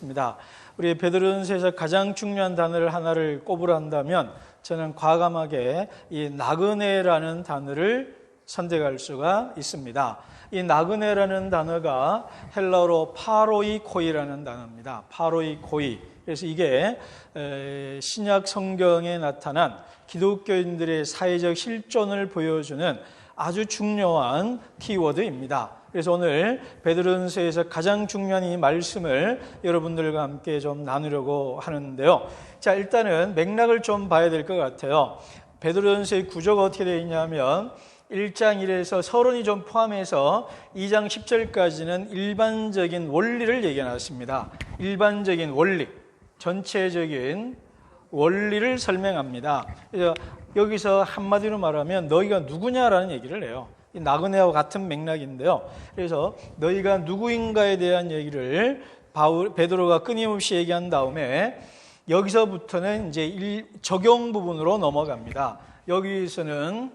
나누겠습니다. 우리 베드로전서에서 가장 중요한 단어를 하나를 꼽으란다면 저는 과감하게 이 나그네라는 단어를 선택할 수가 있습니다. 이 나그네라는 단어가 헬라어로 파로이코이라는 단어입니다. 파로이코이. 그래서 이게 신약 성경에 나타난 기독교인들의 사회적 실존을 보여주는 아주 중요한 키워드입니다. 그래서 오늘 베드로전서에서 가장 중요한 이 말씀을 여러분들과 함께 좀 나누려고 하는데요. 자, 일단은 맥락을 좀 봐야 될 것 같아요. 베드로전서의 구조가 어떻게 되어 있냐면 1장 1에서 서론이 좀 포함해서 2장 10절까지는 일반적인 원리를 얘기해 놨습니다. 일반적인 원리, 전체적인 원리를 설명합니다. 그래서 여기서 한마디로 말하면 너희가 누구냐라는 얘기를 해요. 이 나그네와 같은 맥락인데요. 그래서 너희가 누구인가에 대한 얘기를 베드로가 끊임없이 얘기한 다음에 여기서부터는 이제 적용 부분으로 넘어갑니다. 여기서는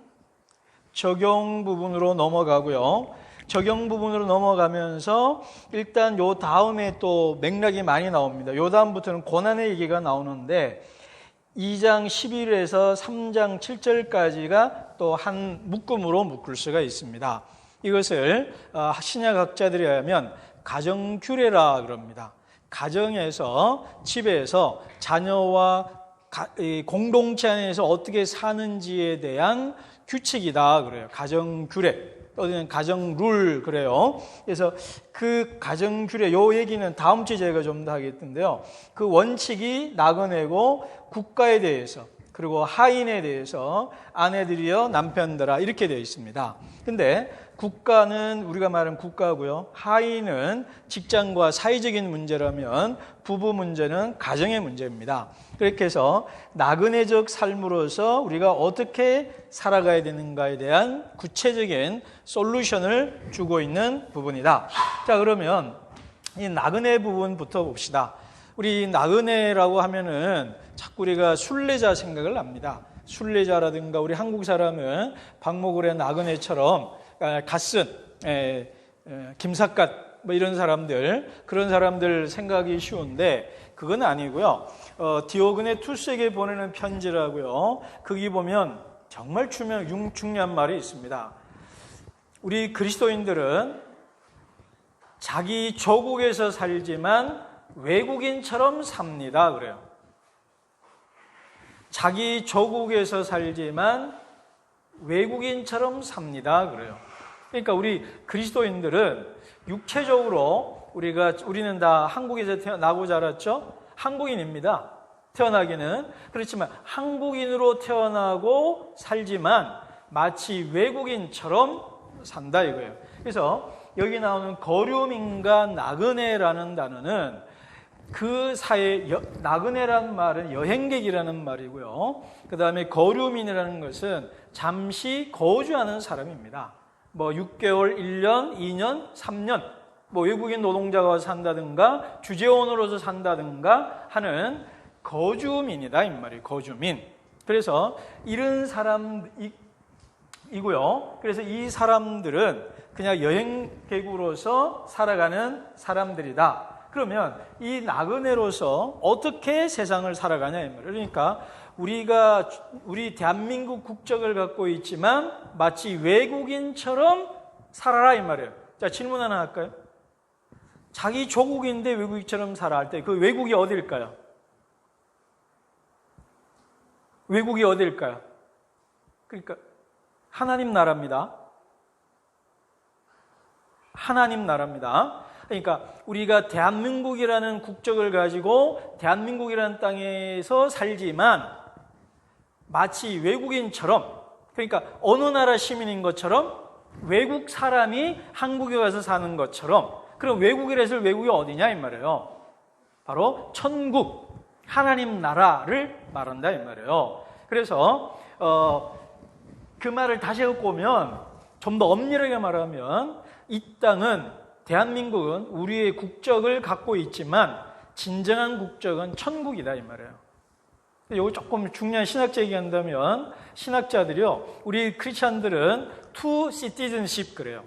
적용 부분으로 넘어가고요. 적용 부분으로 넘어가면서 일단 요 다음에 또 맥락이 많이 나옵니다. 요 다음부터는 고난의 얘기가 나오는데 2장 11에서 3장 7절까지가 또 한 묶음으로 묶을 수가 있습니다. 이것을 신약학자들에 의하면 가정규례라 그럽니다. 가정에서, 집에서 자녀와 공동체 안에서 어떻게 사는지에 대한 규칙이다 그래요. 가정규례 또는 가정룰 그래요. 그래서 그 가정규례 요 얘기는 다음 주에 제가 좀 더 하겠는데요. 그 원칙이 나그네고 국가에 대해서 그리고 하인에 대해서 아내들이여 남편들아 이렇게 되어 있습니다. 근데 국가는 우리가 말하는 국가고요. 하인은 직장과 사회적인 문제라면 부부 문제는 가정의 문제입니다. 그렇게 해서 나그네적 삶으로서 우리가 어떻게 살아가야 되는가에 대한 구체적인 솔루션을 주고 있는 부분이다. 자, 그러면 이 나그네 부분부터 봅시다. 우리 나그네라고 하면은 자꾸 우리가 순례자 생각을 합니다. 순례자라든가 우리 한국 사람은 박모굴의 나그네처럼 갓슨, 김삿갓 뭐 이런 사람들, 그런 사람들 생각이 쉬운데 그건 아니고요. 디오그네 투스에게 보내는 편지라고요. 거기 보면 정말 중요한 말이 있습니다. 우리 그리스도인들은 자기 조국에서 살지만 외국인처럼 삽니다. 그래요. 자기 조국에서 살지만 외국인처럼 삽니다. 그래요. 그러니까 우리 그리스도인들은 육체적으로 우리는 다 한국에서 나고 자랐죠? 한국인입니다. 태어나기는. 그렇지만 한국인으로 태어나고 살지만 마치 외국인처럼 산다 이거예요. 그래서 여기 나오는 거류민과 나그네라는 단어는 그 사회, 나그네라는 말은 여행객이라는 말이고요. 그 다음에 거류민이라는 것은 잠시 거주하는 사람입니다. 뭐 6개월, 1년, 2년, 3년 뭐 외국인 노동자가 와서 산다든가 주재원으로서 산다든가 하는 거주민이다 이 말이에요. 거주민. 그래서 이런 사람이고요. 그래서 이 사람들은 그냥 여행객으로 살아가는 사람들이다. 그러면 이 나그네로서 어떻게 세상을 살아가냐 이 말이에요. 그러니까 우리 대한민국 국적을 갖고 있지만 마치 외국인처럼 살아라 이 말이에요. 자, 질문 하나 할까요? 자기 조국인데 외국인처럼 살아 할 때 그 외국이 어디일까요? 외국이 어디일까요? 그러니까 하나님 나라입니다. 하나님 나라입니다. 그러니까 우리가 대한민국이라는 국적을 가지고 대한민국이라는 땅에서 살지만 마치 외국인처럼, 그러니까 어느 나라 시민인 것처럼 외국 사람이 한국에 가서 사는 것처럼. 그럼 외국이라서 외국이 어디냐 이 말이에요. 바로 천국, 하나님 나라를 말한다 이 말이에요. 그래서 그 말을 다시 갖고 오면 좀 더 엄밀하게 말하면 이 땅은 대한민국은 우리의 국적을 갖고 있지만 진정한 국적은 천국이다 이 말이에요. 이거 조금 중요한 신학자 얘기한다면 신학자들이요, 우리 크리스찬들은 two citizenship 그래요.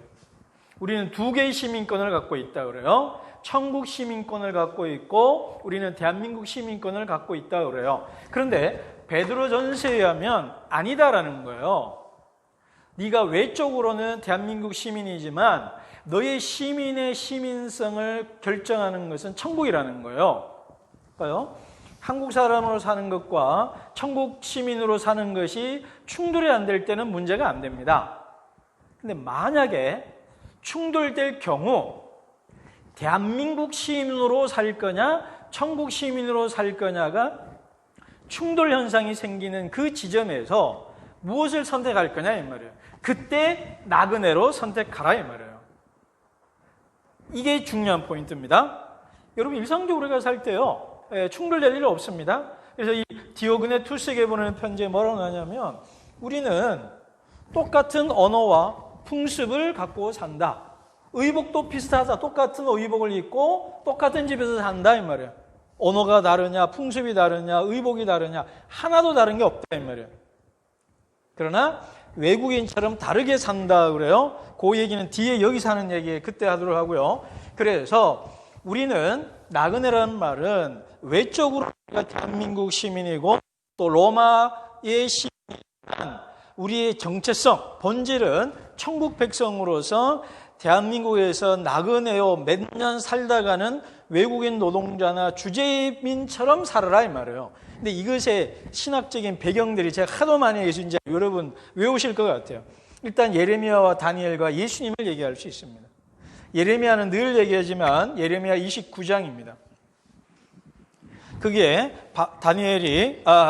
우리는 두 개의 시민권을 갖고 있다 그래요. 천국 시민권을 갖고 있고 우리는 대한민국 시민권을 갖고 있다 그래요. 그런데 베드로전서에 의하면 아니다라는 거예요. 네가 외적으로는 대한민국 시민이지만 너의 시민의 시민성을 결정하는 것은 천국이라는 거예요. 봐요. 한국 사람으로 사는 것과 천국 시민으로 사는 것이 충돌이 안 될 때는 문제가 안 됩니다. 근데 만약에 충돌될 경우 대한민국 시민으로 살 거냐 천국 시민으로 살 거냐가 충돌 현상이 생기는 그 지점에서 무엇을 선택할 거냐 이 말이에요. 그때 나그네로 선택하라 이 말이에요. 이게 중요한 포인트입니다. 여러분 일상적으로 우리가 살 때요 충돌될 일 없습니다. 그래서 이 디오그네 투스에게 보내는 편지에 뭐라고 하냐면 우리는 똑같은 언어와 풍습을 갖고 산다. 의복도 비슷하다. 똑같은 의복을 입고 똑같은 집에서 산다 이 말이에요. 언어가 다르냐, 풍습이 다르냐, 의복이 다르냐 하나도 다른 게 없다 이 말이에요. 그러나 외국인처럼 다르게 산다 그래요. 그 얘기는 뒤에 여기 사는 얘기 그때 하도록 하고요. 그래서 우리는 나그네라는 말은 외적으로 우리가 대한민국 시민이고 또 로마의 시민이지만 우리의 정체성, 본질은 천국 백성으로서 대한민국에서 나그네요 몇 년 살다가는 외국인 노동자나 주재민처럼 살아라 이 말이에요. 근데 이것의 신학적인 배경들이 제가 하도 많이 해서 이제 여러분 외우실 것 같아요. 일단 예레미야와 다니엘과 예수님을 얘기할 수 있습니다. 예레미야는 늘 얘기하지만 예레미야 29장입니다. 그게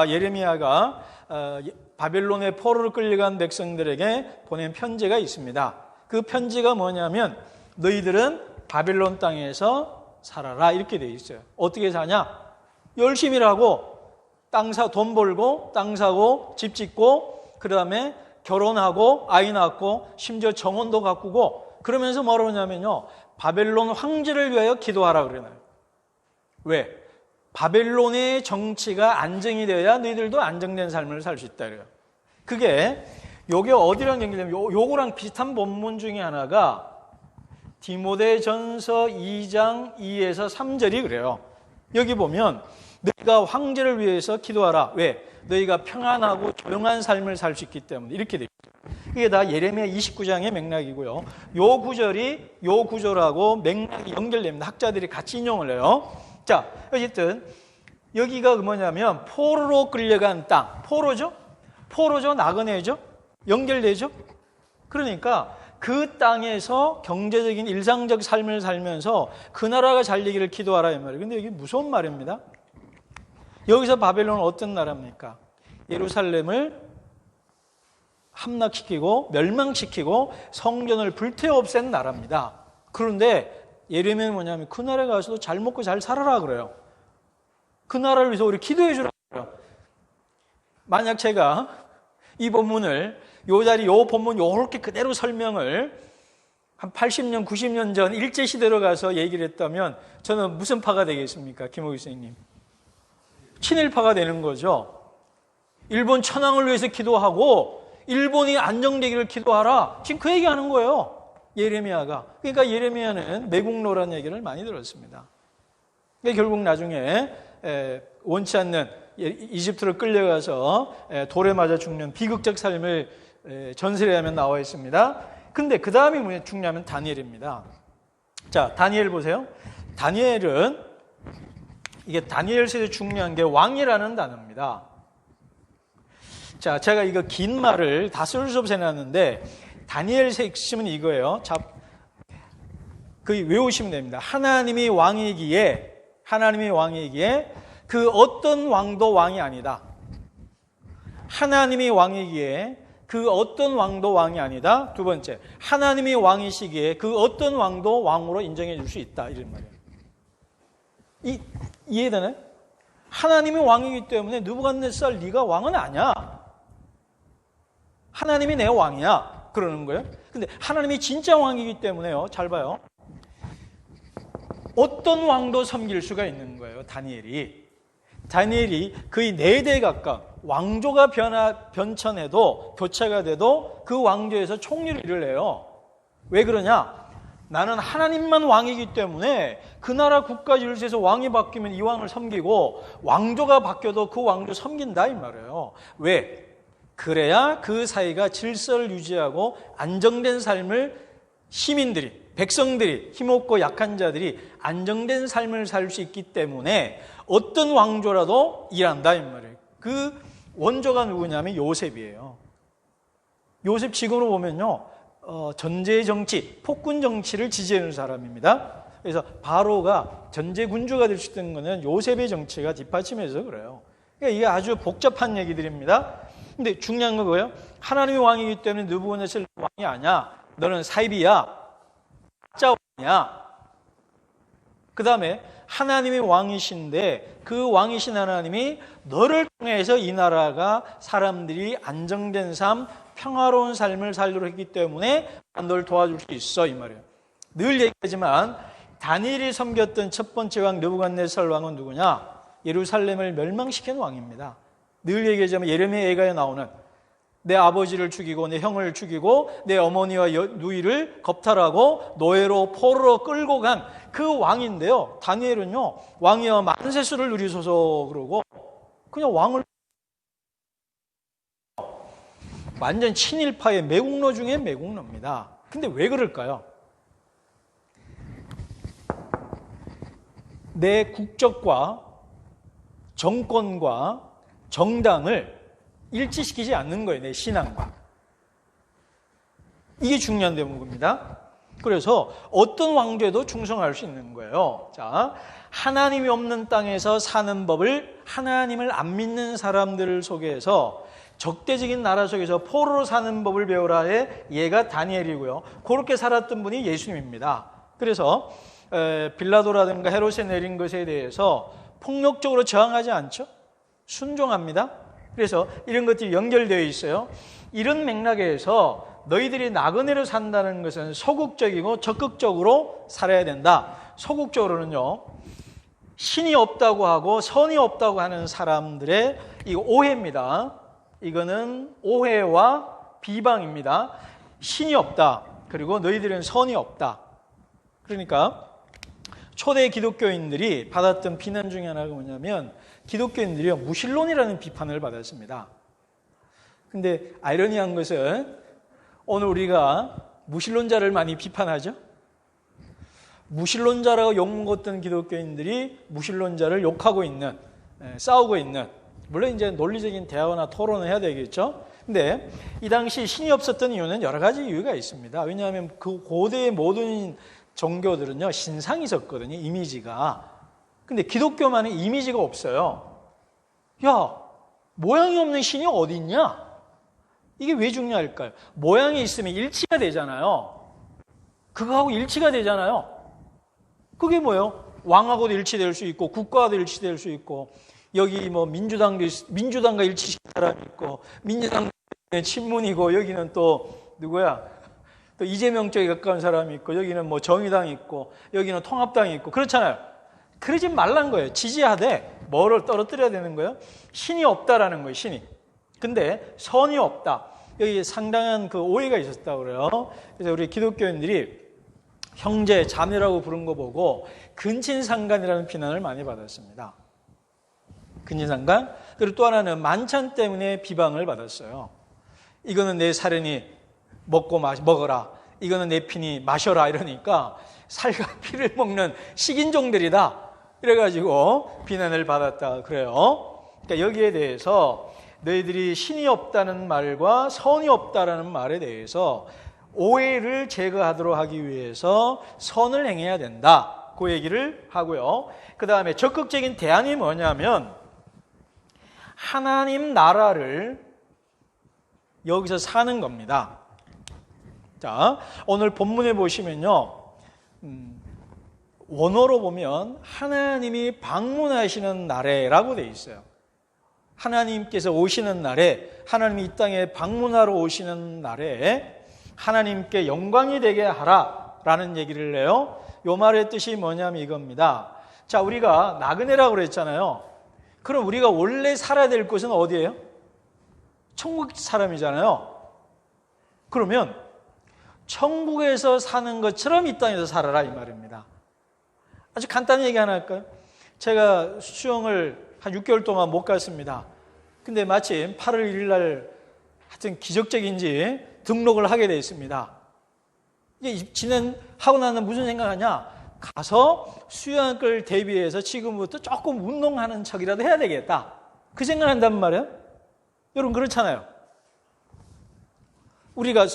예레미야가 바벨론의 포로로 끌려간 백성들에게 보낸 편지가 있습니다. 그 편지가 뭐냐면 너희들은 바벨론 땅에서 살아라 이렇게 돼 있어요. 어떻게 사냐? 열심히 일하고 돈 벌고 땅 사고 집 짓고 그 다음에 결혼하고 아이 낳고 심지어 정원도 가꾸고 그러면서 뭐라고 하냐면요 바벨론 황제를 위하여 기도하라 그러나요. 왜? 바벨론의 정치가 안정이 되어야 너희들도 안정된 삶을 살 수 있다 그래요. 그게 요게 어디랑 연결되면 요거랑 비슷한 본문 중에 하나가 디모데전서 2장 2에서 3절이 그래요. 여기 보면 너희가 황제를 위해서 기도하라. 왜? 너희가 평안하고 조용한 삶을 살 수 있기 때문에 이렇게 되어 있어요. 이게 다 예레미야 29장의 맥락이고요. 요 구절이 요 구절하고 맥락이 연결됩니다. 학자들이 같이 인용을 해요. 자, 어쨌든 여기가 뭐냐면 포로로 끌려간 땅. 포로죠? 나그네죠? 연결되죠? 그러니까 그 땅에서 경제적인 일상적 삶을 살면서 그 나라가 잘 되기를 기도하라 이 말이에요. 근데 이게 무서운 말입니다. 여기서 바벨론은 어떤 나라입니까? 예루살렘을 함락시키고 멸망시키고 성전을 불태워 없앤 나라입니다. 그런데 예레미야는 뭐냐면 그 나라에 가서도 잘 먹고 잘 살아라 그래요. 그 나라를 위해서 우리 기도해 주라 그래요. 만약 제가 이 본문을 요 본문 요렇게 그대로 설명을 한 80년, 90년 전 일제시대로 가서 얘기를 했다면 저는 무슨 파가 되겠습니까? 김호기 선생님. 친일파가 되는 거죠. 일본 천황을 위해서 기도하고 일본이 안정되기를 기도하라. 지금 그 얘기하는 거예요. 예레미야가. 그러니까 예레미야는 매국노라는 얘기를 많이 들었습니다. 그러니까 결국 나중에 원치 않는 이집트로 끌려가서 돌에 맞아 죽는 비극적 삶을 전설에 하면 나와 있습니다. 근데 그 다음이 뭐냐 중요하면 다니엘입니다. 자, 다니엘 보세요. 다니엘은 이게 다니엘서에 중요한 게 왕이라는 단어입니다. 자, 제가 이거 긴 말을 다 쓸 수 없이 해놨는데 다니엘서의 핵심은 이거예요. 자, 외우시면 됩니다. 하나님이 왕이기에 그 어떤 왕도 왕이 아니다. 하나님이 왕이기에 그 어떤 왕도 왕이 아니다. 두 번째, 하나님이 왕이시기에 그 어떤 왕도 왕으로 인정해 줄 수 있다. 이런 말이에요. 이해되나요? 하나님이 왕이기 때문에 느부갓네살 네가 왕은 아니야. 하나님이 내 왕이야. 그러는 거예요. 근데 하나님이 진짜 왕이기 때문에요. 잘 봐요. 어떤 왕도 섬길 수가 있는 거예요. 다니엘이 거의 4대 가까운 왕조가 변천해도 교체가 돼도 그 왕조에서 총리를 해요. 왜 그러냐? 나는 하나님만 왕이기 때문에 그 나라 국가 질서에서 왕이 바뀌면 이 왕을 섬기고 왕조가 바뀌어도 그 왕조 섬긴다 이 말이에요. 왜? 그래야 그 사이가 질서를 유지하고 안정된 삶을 시민들이, 백성들이, 힘없고 약한 자들이 안정된 삶을 살 수 있기 때문에 어떤 왕조라도 일한다 이 말이에요. 그 원조가 누구냐면 요셉이에요. 요셉 지금으로 보면요, 전제 정치, 폭군 정치를 지지하는 사람입니다. 그래서 바로가 전제 군주가 될 수 있는 것은 요셉의 정치가 뒷받침해서 그래요. 그러니까 이게 아주 복잡한 얘기들입니다. 근데 중요한 건 뭐예요? 하나님이 왕이기 때문에 느부갓네살 왕이 아니야. 너는 사이비야, 가짜 왕이야. 그 다음에 하나님이 왕이신데 그 왕이신 하나님이 너를 통해서 이 나라가 사람들이 안정된 삶, 평화로운 삶을 살도록 했기 때문에 널 도와줄 수 있어 이 말이에요. 늘 얘기하지만 다니엘이 섬겼던 첫 번째 왕 느부갓네살 왕은 누구냐? 예루살렘을 멸망시킨 왕입니다. 늘 얘기하자면 예레미야 예가에 나오는 내 아버지를 죽이고 내 형을 죽이고 내 어머니와 누이를 겁탈하고 노예로 포로로 끌고 간 그 왕인데요. 다니엘은요, 왕이여 만세수를 누리소서 그러고 그냥 왕을 완전 친일파의 매국노 중에 매국노입니다. 근데 왜 그럴까요? 내 국적과 정권과 정당을 일치시키지 않는 거예요. 내 신앙과. 이게 중요한 대목입니다. 그래서 어떤 왕조에도 충성할 수 있는 거예요. 자, 하나님이 없는 땅에서 사는 법을 하나님을 안 믿는 사람들 속에서 적대적인 나라 속에서 포로로 사는 법을 배우라의 얘가 다니엘이고요. 그렇게 살았던 분이 예수님입니다. 그래서 빌라도라든가 헤롯에 내린 것에 대해서 폭력적으로 저항하지 않죠. 순종합니다. 그래서 이런 것들이 연결되어 있어요. 이런 맥락에서 너희들이 나그네로 산다는 것은 소극적이고 적극적으로 살아야 된다. 소극적으로는요, 신이 없다고 하고 선이 없다고 하는 사람들의 이 오해입니다. 이거는 오해와 비방입니다. 신이 없다. 그리고 너희들은 선이 없다. 그러니까 초대 기독교인들이 받았던 비난 중에 하나가 뭐냐면 기독교인들이 무신론이라는 비판을 받았습니다. 근데 아이러니한 것은 오늘 우리가 무신론자를 많이 비판하죠. 무신론자라고 욕먹었던 기독교인들이 무신론자를 욕하고 있는, 싸우고 있는, 물론 이제 논리적인 대화나 토론을 해야 되겠죠. 근데 이 당시 신이 없었던 이유는 여러 가지 이유가 있습니다. 왜냐하면 그 고대의 모든 종교들은요, 신상이 있었거든요, 이미지가. 근데 기독교만은 이미지가 없어요. 야, 모양이 없는 신이 어디 있냐? 이게 왜 중요할까요? 모양이 있으면 일치가 되잖아요. 그거하고 일치가 되잖아요. 그게 뭐예요? 왕하고도 일치될 수 있고 국가와도 일치될 수 있고 여기 뭐 민주당과 일치시킨 사람이 있고 민주당 친문이고 여기는 또 누구야? 또 이재명 쪽에 가까운 사람이 있고 여기는 뭐 정의당이 있고 여기는 통합당이 있고 그렇잖아요. 그러지 말란 거예요. 지지하되 뭐를 떨어뜨려야 되는 거예요? 신이 없다라는 거예요. 신이. 근데 선이 없다. 여기 상당한 그 오해가 있었다고 그래요. 그래서 우리 기독교인들이 형제, 자매라고 부른 거 보고 근친상간이라는 비난을 많이 받았습니다. 근친상간. 그리고 또 하나는 만찬 때문에 비방을 받았어요. 이거는 내 살인이 먹어라. 이거는 내 피니 마셔라. 이러니까 살과 피를 먹는 식인종들이다. 이래가지고 비난을 받았다 그래요. 그러니까 여기에 대해서 너희들이 신이 없다는 말과 선이 없다라는 말에 대해서 오해를 제거하도록 하기 위해서 선을 행해야 된다. 그 얘기를 하고요. 그 다음에 적극적인 대안이 뭐냐면 하나님 나라를 여기서 사는 겁니다. 자, 오늘 본문에 보시면요. 원어로 보면 하나님이 방문하시는 날에라고 되어 있어요. 하나님께서 오시는 날에, 하나님이 이 땅에 방문하러 오시는 날에 하나님께 영광이 되게 하라라는 얘기를 해요. 이 말의 뜻이 뭐냐면 이겁니다. 자, 우리가 나그네라고 그랬잖아요. 그럼 우리가 원래 살아야 될 곳은 어디예요? 천국 사람이잖아요. 그러면 천국에서 사는 것처럼 이 땅에서 살아라 이 말입니다. 아주 간단한 얘기 하나 할까요? 제가 수영을 한 6개월 동안 못 갔습니다. 근데 마침 8월 1일 날 하여튼 기적적인지 등록을 하게 됐습니다. 이게 하고 나는 무슨 생각하냐? 가서 수영학을 대비해서 지금부터 조금 운동하는 척이라도 해야 되겠다. 그 생각을 한단 말이에요. 여러분 그렇잖아요. 우리가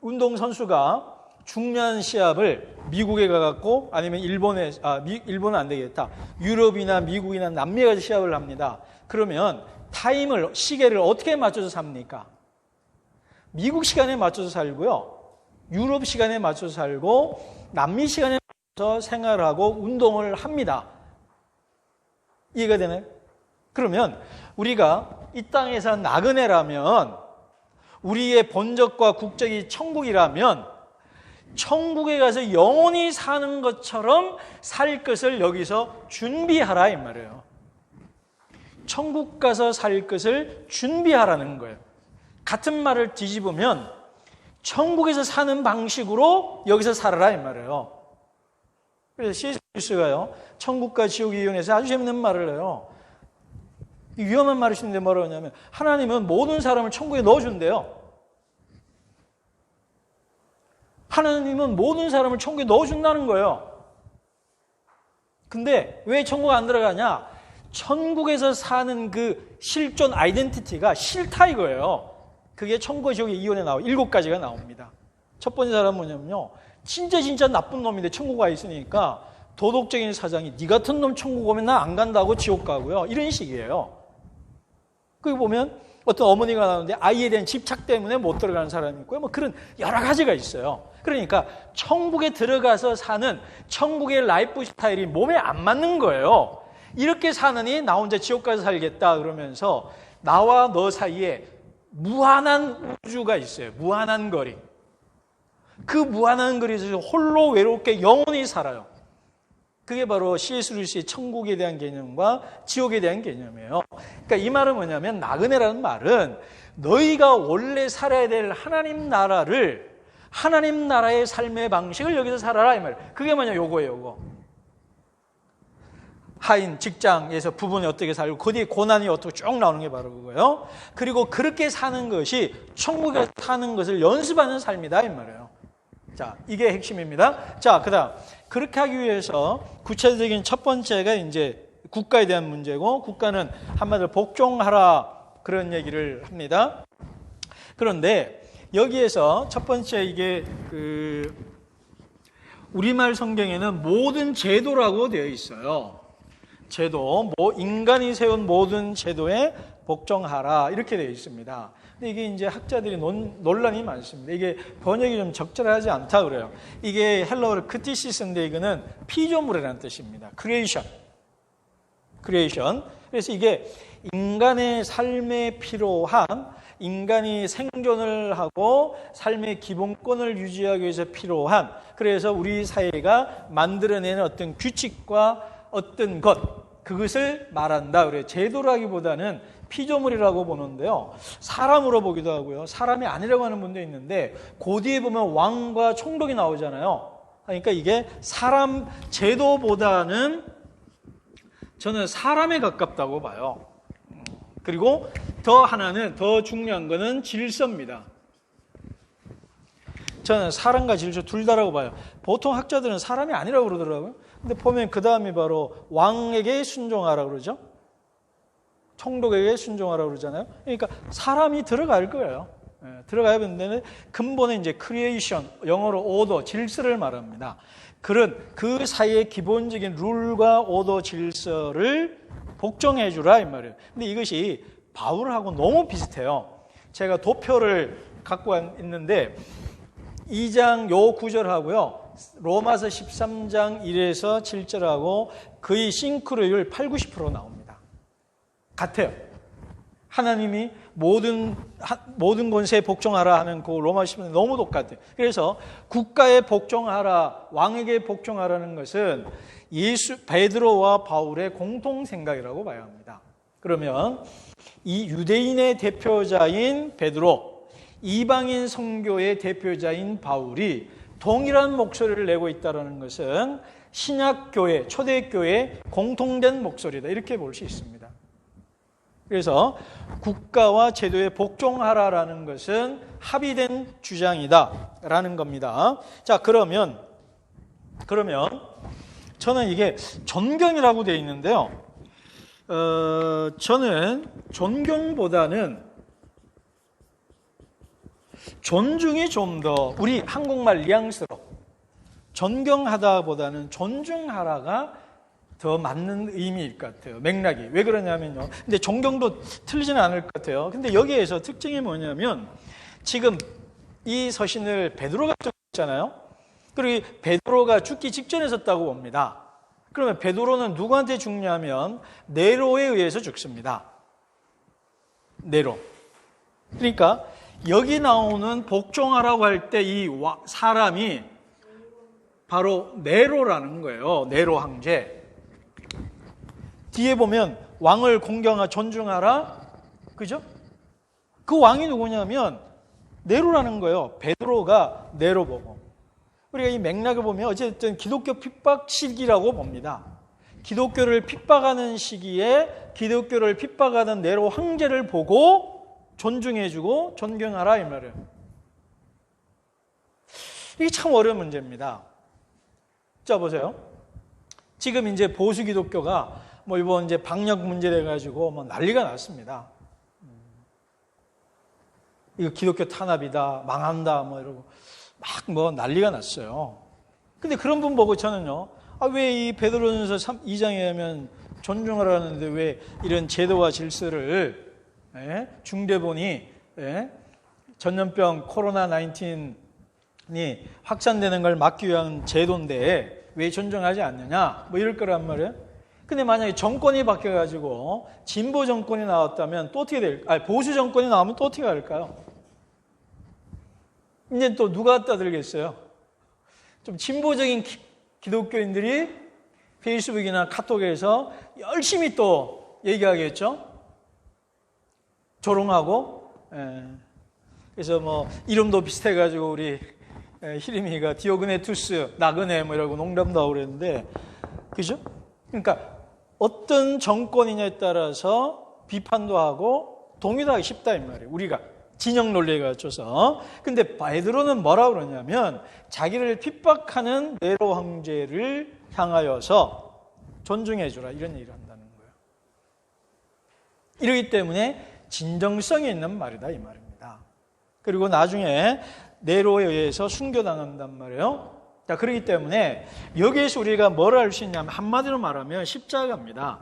운동선수가 중요한 시합을 미국에 가갖고 아니면 일본은 안 되겠다. 유럽이나 미국이나 남미에 가서 시합을 합니다. 그러면 시계를 어떻게 맞춰서 삽니까? 미국 시간에 맞춰서 살고요. 유럽 시간에 맞춰서 살고 남미 시간에 맞춰서 생활하고 운동을 합니다. 이해가 되나요? 그러면 우리가 이 땅에서 나그네라면 우리의 본적과 국적이 천국이라면 천국에 가서 영원히 사는 것처럼 살 것을 여기서 준비하라 이 말이에요. 천국 가서 살 것을 준비하라는 거예요. 같은 말을 뒤집으면 천국에서 사는 방식으로 여기서 살아라 이 말이에요. 그래서 C.S. 루이스가요, 천국과 지옥의 이론에서 아주 재밌는 말을 해요. 위험한 말을 쓰는데 뭐라고 하냐면 하나님은 모든 사람을 천국에 넣어준대요. 하나님은 모든 사람을 천국에 넣어준다는 거예요. 근데 왜 천국 안 들어가냐? 천국에서 사는 그 실존 아이덴티티가 싫다 이거예요. 그게 천국과 지옥의 이론에 나와 7가지가 나옵니다. 첫 번째 사람은 뭐냐면요, 진짜 나쁜 놈인데 천국 가 있으니까 도덕적인 사장이 네 같은 놈 천국 오면 나 안 간다고 지옥 가고요. 이런 식이에요. 거기 보면 어떤 어머니가 나오는데 아이에 대한 집착 때문에 못 들어가는 사람이 있고요. 뭐 그런 여러 가지가 있어요. 그러니까 천국에 들어가서 사는 천국의 라이프 스타일이 몸에 안 맞는 거예요. 이렇게 사느니 나 혼자 지옥 가서 살겠다 그러면서 나와 너 사이에 무한한 우주가 있어요. 무한한 거리. 그 무한한 거리에서 홀로 외롭게 영원히 살아요. 그게 바로 C.S. 루이스의 천국에 대한 개념과 지옥에 대한 개념이에요. 그러니까 이 말은 뭐냐면 나그네라는 말은 너희가 원래 살아야 될 하나님 나라의 삶의 방식을 여기서 살아라 이 말이에요. 그게 뭐냐 요거예요. 요거. 하인 직장에서 부부는 어떻게 살고 그 뒤에 고난이 어떻게 쭉 나오는 게 바로 그거예요. 그리고 그렇게 사는 것이 천국에 사는 것을 연습하는 삶이다 이 말이에요. 자, 이게 핵심입니다. 자, 그다음 그렇게 하기 위해서 구체적인 첫 번째가 이제 국가에 대한 문제고, 국가는 한마디로 복종하라 그런 얘기를 합니다. 그런데 여기에서 첫 번째 이게 우리말 성경에는 모든 제도라고 되어 있어요. 제도, 인간이 세운 모든 제도에 복종하라 이렇게 되어 있습니다. 근데 이게 이제 학자들이 논란이 많습니다. 이게 번역이 좀 적절하지 않다 그래요. 이게 헬라어로 크티시스인데 이거는 피조물이라는 뜻입니다. 크리에이션. 그래서 이게 인간의 삶에 필요한, 인간이 생존을 하고 삶의 기본권을 유지하기 위해서 필요한, 그래서 우리 사회가 만들어내는 어떤 규칙과 어떤 그것을 말한다 그래요. 제도라기보다는 피조물이라고 보는데요. 사람으로 보기도 하고요. 사람이 아니라고 하는 분도 있는데 그 뒤에 보면 왕과 총독이 나오잖아요. 그러니까 이게 사람 제도보다는 저는 사람에 가깝다고 봐요. 그리고 더 중요한 거는 질서입니다. 저는 사람과 질서 둘 다라고 봐요. 보통 학자들은 사람이 아니라고 그러더라고요. 근데 보면 그 다음이 바로 왕에게 순종하라 그러죠. 총독에게 순종하라 그러잖아요. 그러니까 사람이 들어갈 거예요. 들어가야 되는데 근본에 이제 크리에이션, 영어로 오더, 질서를 말합니다. 그 사이의 기본적인 룰과 오더, 질서를 복종해 주라 이 말이에요. 근데 이것이 바울하고 너무 비슷해요. 제가 도표를 갖고 있는데 2장 요 구절하고요. 로마서 13장 1에서 7절하고 거의 싱크로율 80-90% 나옵니다. 같아요. 하나님이 모든 권세에 복종하라 하는 그 로마 13장 너무 똑같아요. 그래서 국가에 복종하라, 왕에게 복종하라는 것은 베드로와 바울의 공통 생각이라고 봐야 합니다. 그러면 이 유대인의 대표자인 베드로, 이방인 선교의 대표자인 바울이 동일한 목소리를 내고 있다는 것은 신약교회, 초대교회의 공통된 목소리다, 이렇게 볼 수 있습니다. 그래서 국가와 제도에 복종하라라는 것은 합의된 주장이다라는 겁니다. 자, 그러면 저는 이게 존경이라고 되어 있는데요. 저는 존경보다는 존중이 좀 더 우리 한국말 뉘앙스로 존경하다보다는 존중하라가 더 맞는 의미일 것 같아요. 맥락이. 왜 그러냐면요. 근데 존경도 틀리지는 않을 것 같아요. 근데 여기에서 특징이 뭐냐면 지금 이 서신을 베드로가 썼잖아요. 그리고 베드로가 죽기 직전에 썼다고 봅니다. 그러면 베드로는 누구한테 죽냐면 네로에 의해서 죽습니다. 네로. 그러니까 여기 나오는 복종하라고 할 때 이 사람이 바로 네로라는 거예요. 네로 황제. 뒤에 보면 왕을 공경하라, 존중하라. 그죠? 그 왕이 누구냐면 네로라는 거예요. 베드로가 네로 보고. 우리가 이 맥락을 보면 어쨌든 기독교 핍박 시기라고 봅니다. 기독교를 핍박하는 시기에 기독교를 핍박하는 네로 황제를 보고 존중해주고 존경하라, 이 말이에요. 이게 참 어려운 문제입니다. 자, 보세요. 지금 이제 보수 기독교가 뭐 이번 이제 방역 문제 돼가지고 뭐 난리가 났습니다. 이거 기독교 탄압이다, 망한다, 뭐 이러고 막 뭐 난리가 났어요. 근데 그런 분 보고 저는요, 왜 이 베드로전서 2장에 하면 존중하라는데 왜 이런 제도와 질서를 중대본이 전염병 코로나 19이 확산되는 걸 막기 위한 제도인데 왜 존중하지 않느냐, 뭐 이럴 거란 말이에요. 근데 만약에 정권이 바뀌어가지고 진보 정권이 나왔다면 또 어떻게 될까요? 보수 정권이 나오면 또 어떻게 할까요? 이제 또 누가 떠들겠어요? 좀 진보적인 기독교인들이 페이스북이나 카톡에서 열심히 또 얘기하겠죠? 조롱하고. 그래서 뭐 이름도 비슷해가지고 우리 희림이가 디오그네투스, 나그네 뭐 이러고 농담도 하고 그랬는데, 그죠? 그러니까 어떤 정권이냐에 따라서 비판도 하고 동의도 하기 쉽다, 이 말이에요. 우리가 진영 논리에 갖춰서. 근데 베드로는 뭐라 그러냐면 자기를 핍박하는 네로 황제를 향하여서 존중해주라, 이런 얘기를 한다는 거예요. 이러기 때문에 진정성이 있는 말이다, 이 말입니다. 그리고 나중에 네로에 의해서 순교당한단 말이에요. 자, 그렇기 때문에 여기에서 우리가 뭘 알 수 있냐면 한마디로 말하면 십자가입니다.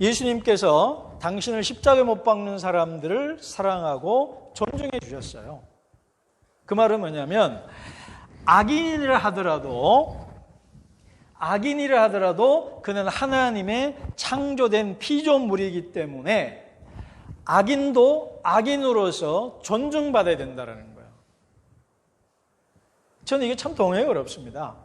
예수님께서 당신을 십자가에 못 박는 사람들을 사랑하고 존중해 주셨어요. 그 말은 뭐냐면 악인이라 하더라도 그는 하나님의 창조된 피조물이기 때문에 악인도 악인으로서 존중받아야 된다는 거예요. 저는 이게 참 동의하기 어렵습니다.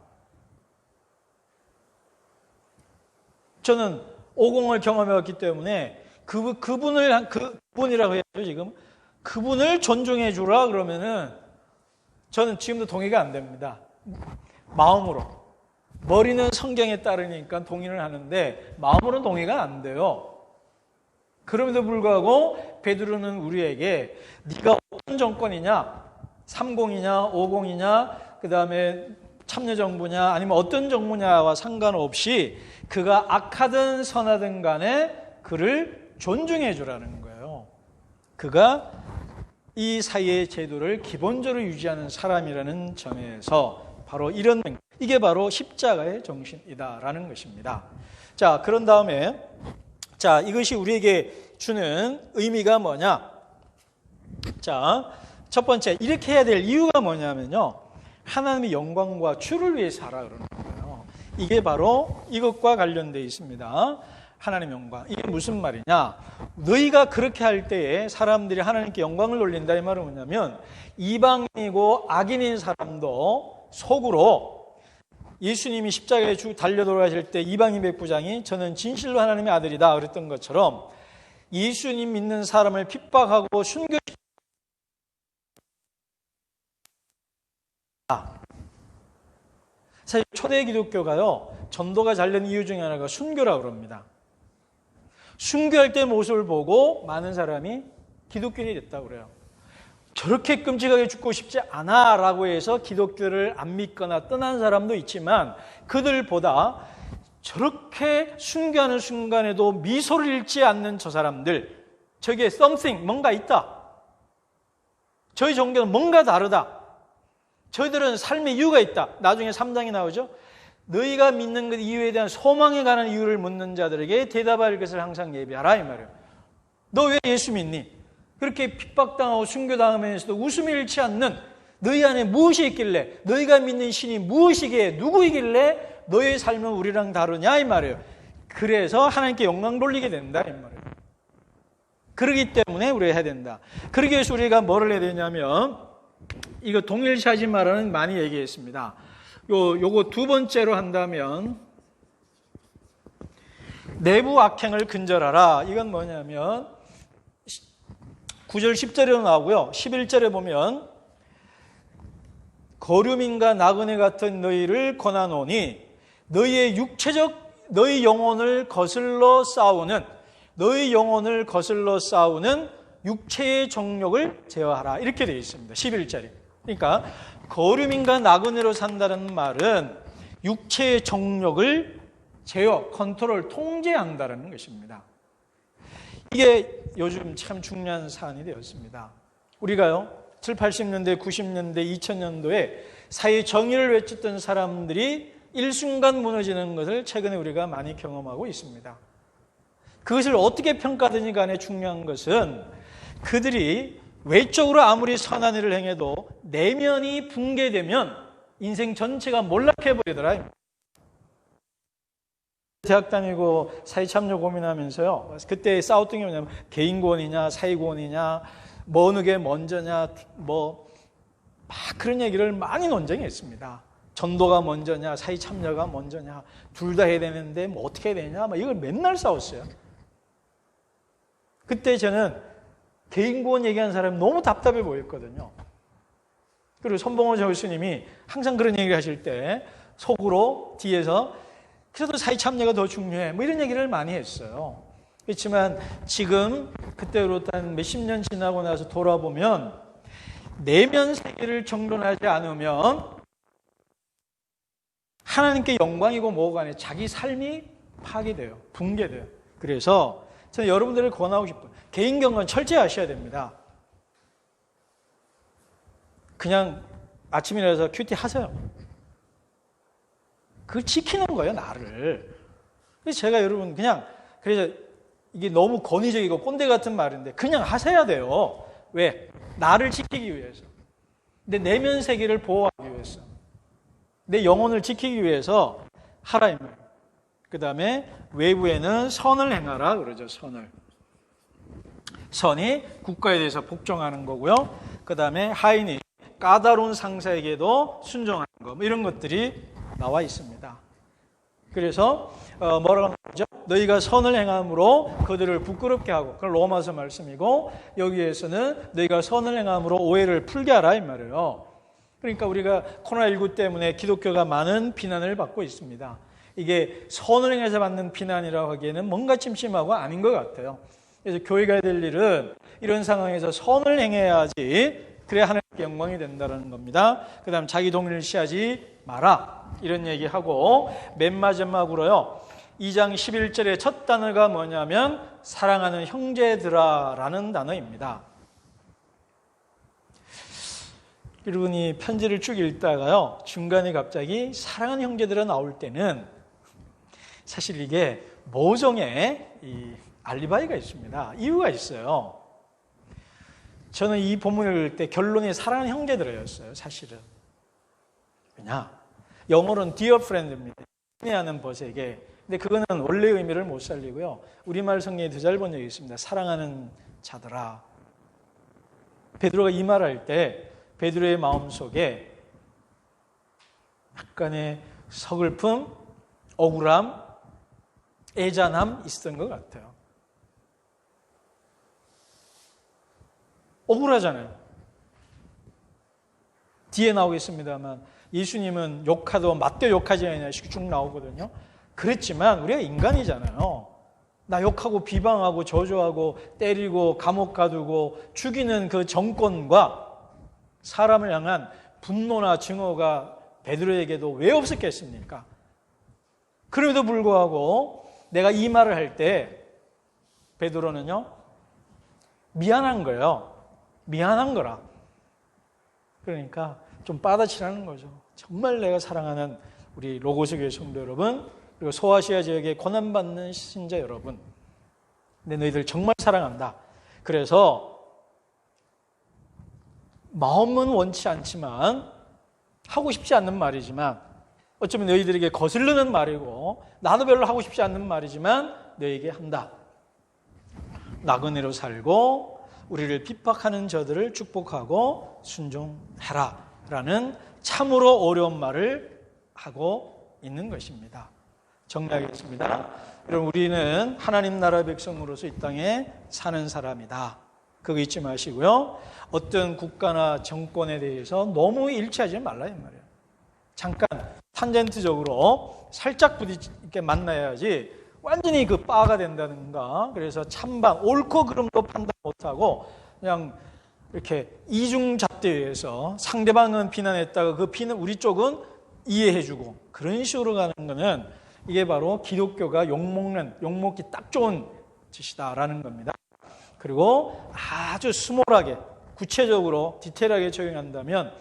저는 오공을 경험해왔기 때문에 그분이라고 해야죠, 지금. 그분을 존중해 주라 그러면은 저는 지금도 동의가 안 됩니다. 마음으로. 머리는 성경에 따르니까 동의를 하는데 마음으로는 동의가 안 돼요. 그럼에도 불구하고 베드로는 우리에게 네가 어떤 정권이냐, 30이냐 50이냐 그 다음에 참여정부냐 아니면 어떤 정부냐와 상관없이 그가 악하든 선하든 간에 그를 존중해 주라는 거예요. 그가 이 사회의 제도를 기본적으로 유지하는 사람이라는 점에서 바로 이게 바로 십자가의 정신이다라는 것입니다. 자, 그런 다음에 자, 이것이 우리에게 주는 의미가 뭐냐? 자, 첫 번째, 이렇게 해야 될 이유가 뭐냐면요. 하나님의 영광과 주를 위해서 하라 그러는 거예요. 이게 바로 이것과 관련되어 있습니다. 하나님의 영광. 이게 무슨 말이냐? 너희가 그렇게 할 때에 사람들이 하나님께 영광을 돌린다, 이 말은 뭐냐면 이방인이고 악인인 사람도 속으로 예수님이 십자가에 달려 돌아가실 때 이방인 백부장이 저는 진실로 하나님의 아들이다 그랬던 것처럼 예수님 믿는 사람을 핍박하고 순교시켰다. 사실 초대 기독교가요, 전도가 잘 된 이유 중에 하나가 순교라고 그럽니다. 순교할 때 모습을 보고 많은 사람이 기독교인이 됐다고 그래요. 저렇게 끔찍하게 죽고 싶지 않아 라고 해서 기독교를 안 믿거나 떠난 사람도 있지만, 그들보다 저렇게 순교하는 순간에도 미소를 잃지 않는 저 사람들, 저기에 something, 뭔가 있다. 저희 종교는 뭔가 다르다. 저희들은 삶의 이유가 있다. 나중에 3장이 나오죠. 너희가 믿는 것 이유에 대한 소망에 관한 이유를 묻는 자들에게 대답할 것을 항상 예비하라 이 말이에요. 너 왜 예수 믿니? 그렇게 핍박당하고 순교당하면서도 웃음이 잃지 않는 너희 안에 무엇이 있길래, 너희가 믿는 신이 무엇이기에, 누구이길래 너의 삶은 우리랑 다르냐 이 말이에요. 그래서 하나님께 영광 돌리게 된다 이 말이에요. 그러기 때문에 우리가 해야 된다. 그러기 위해서 우리가 뭐를 해야 되냐면, 이거 동일시하지 말라는 많이 얘기했습니다. 요거 두 번째로 한다면, 내부 악행을 근절하라. 이건 뭐냐면 9절 10절에 나오고요. 11절에 보면 거류민과 나그네 같은 너희를 권하노니 너희 영혼을 거슬러 싸우는 육체의 정욕을 제어하라. 이렇게 되어 있습니다. 11절에. 그러니까 거류민과 나그네로 산다는 말은 육체의 정욕을 제어, 컨트롤, 통제한다는 것입니다. 이게 요즘 참 중요한 사안이 되었습니다. 우리가요, 7, 80년대, 90년대, 2000년도에 사회 정의를 외쳤던 사람들이 일순간 무너지는 것을 최근에 우리가 많이 경험하고 있습니다. 그것을 어떻게 평가하든지 간에 중요한 것은 그들이 외적으로 아무리 선한 일을 행해도 내면이 붕괴되면 인생 전체가 몰락해버리더라. 대학 다니고 사회참여 고민하면서요, 그때 싸웠던 게 뭐냐면 개인구원이냐 사회구원이냐 뭐 어느 게 먼저냐 뭐 막 그런 얘기를 많이 논쟁했습니다. 전도가 먼저냐 사회참여가 먼저냐, 둘 다 해야 되는데 뭐 어떻게 해야 되냐, 막 이걸 맨날 싸웠어요. 그때 저는 개인구원 얘기하는 사람이 너무 답답해 보였거든요. 그리고 손봉호 교수님이 항상 그런 얘기를 하실 때 속으로 뒤에서 그래도 사회참여가 더 중요해 뭐 이런 얘기를 많이 했어요. 그렇지만 지금 그때로부터 한 몇십 년 지나고 나서 돌아보면 내면 세계를 정돈하지 않으면 하나님께 영광이고 뭐가 아니라 자기 삶이 파괴돼요. 붕괴돼요. 그래서 저는 여러분들을 권하고 싶어요. 개인 경건 철저히 하셔야 됩니다. 그냥 아침에 일어나서 큐티 하세요. 그걸 지키는 거예요, 나를. 그래서 제가 여러분 그래서 이게 너무 권위적이고 꼰대 같은 말인데 그냥 하셔야 돼요. 왜? 나를 지키기 위해서. 내 내면 세계를 보호하기 위해서. 내 영혼을 지키기 위해서 하라 이 말이에요. 그 다음에 외부에는 선을 행하라 그러죠. 선이 국가에 대해서 복종하는 거고요. 그 다음에 하인이 까다로운 상사에게도 순종하는 거, 뭐 이런 것들이 나와 있습니다. 그래서 뭐라고 하죠? 너희가 선을 행함으로 그들을 부끄럽게 하고, 그건 로마서 말씀이고, 여기에서는 너희가 선을 행함으로 오해를 풀게 하라 이 말이에요. 그러니까 우리가 코로나19 때문에 기독교가 많은 비난을 받고 있습니다. 이게 선을 행해서 받는 비난이라고 하기에는 뭔가 찜찜하고 아닌 것 같아요. 그래서 교회가 해야 될 일은 이런 상황에서 선을 행해야지, 그래야 하나님께 영광이 된다는 겁니다. 그 다음 자기 동일시하지 마라 이런 얘기하고, 맨 마지막으로요 2장 11절의 첫 단어가 뭐냐면 사랑하는 형제들아 라는 단어입니다. 여러분이 편지를 쭉 읽다가요 중간에 갑자기 사랑하는 형제들아 나올 때는 사실 이게 모종의 알리바이가 있습니다. 이유가 있어요. 저는 이 본문을 읽을 때 결론이 사랑하는 형제들이었어요. 사실은. 왜냐? 영어로는 dear friend입니다. 친애하는 벗에게. 근데 그거는 원래 의미를 못 살리고요. 우리말 성경에 더 잘 본 적이 있습니다. 사랑하는 자들아. 베드로가 이 말할 때 베드로의 마음속에 약간의 서글픔, 억울함, 애잔함 있었던 것 같아요. 억울하잖아요. 뒤에 나오겠습니다만 예수님은 욕하도 맞대 욕하지 않냐씩 쭉 나오거든요. 그랬지만 우리가 인간이잖아요. 나 욕하고 비방하고 저주하고 때리고 감옥 가두고 죽이는 그 정권과 사람을 향한 분노나 증오가 베드로에게도 왜 없었겠습니까? 그럼에도 불구하고 내가 이 말을 할 때 베드로는요, 미안한 거예요. 미안한 거라. 그러니까 좀 받아치라는 거죠. 정말 내가 사랑하는 우리 로고스 교회 성도 여러분, 그리고 소아시아 지역에 고난받는 신자 여러분, 근데 너희들 정말 사랑한다. 그래서 마음은 원치 않지만, 하고 싶지 않는 말이지만, 어쩌면 너희들에게 거슬리는 말이고 나도 별로 하고 싶지 않는 말이지만 너희에게 한다. 나그네로 살고 우리를 핍박하는 저들을 축복하고 순종해라 라는 참으로 어려운 말을 하고 있는 것입니다. 정리하겠습니다. 여러분, 우리는 하나님 나라 백성으로서 이 땅에 사는 사람이다. 그거 잊지 마시고요. 어떤 국가나 정권에 대해서 너무 일치하지 말라 이 말이에요. 잠깐 탄젠트적으로 살짝 부딪게 만나야지 완전히 그 빠가 된다든가, 그래서 찬반 옳고 그름도 판단 못하고 그냥 이렇게 이중잣대에서 상대방은 비난했다가 그 비난 우리 쪽은 이해해주고 그런 식으로 가는 거는 이게 바로 기독교가 욕먹기 딱 좋은 짓이다라는 겁니다. 그리고 아주 스몰하게 구체적으로 디테일하게 적용한다면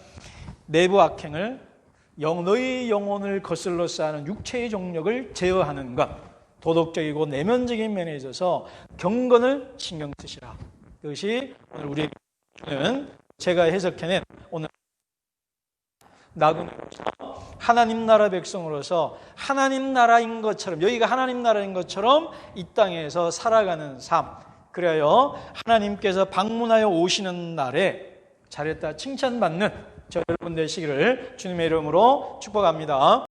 내부 악행을 너희 영혼을 거슬러서 하는 육체의 정력을 제어하는 것, 도덕적이고 내면적인 면에 있어서 경건을 신경 쓰시라. 이것이 오늘 우리에게는 제가 해석해낸 오늘 나그네로서 하나님 나라 백성으로서 하나님 나라인 것처럼, 여기가 하나님 나라인 것처럼 이 땅에서 살아가는 삶, 그래요 하나님께서 방문하여 오시는 날에 잘했다 칭찬받는 저 여러분 되시기를 주님의 이름으로 축복합니다.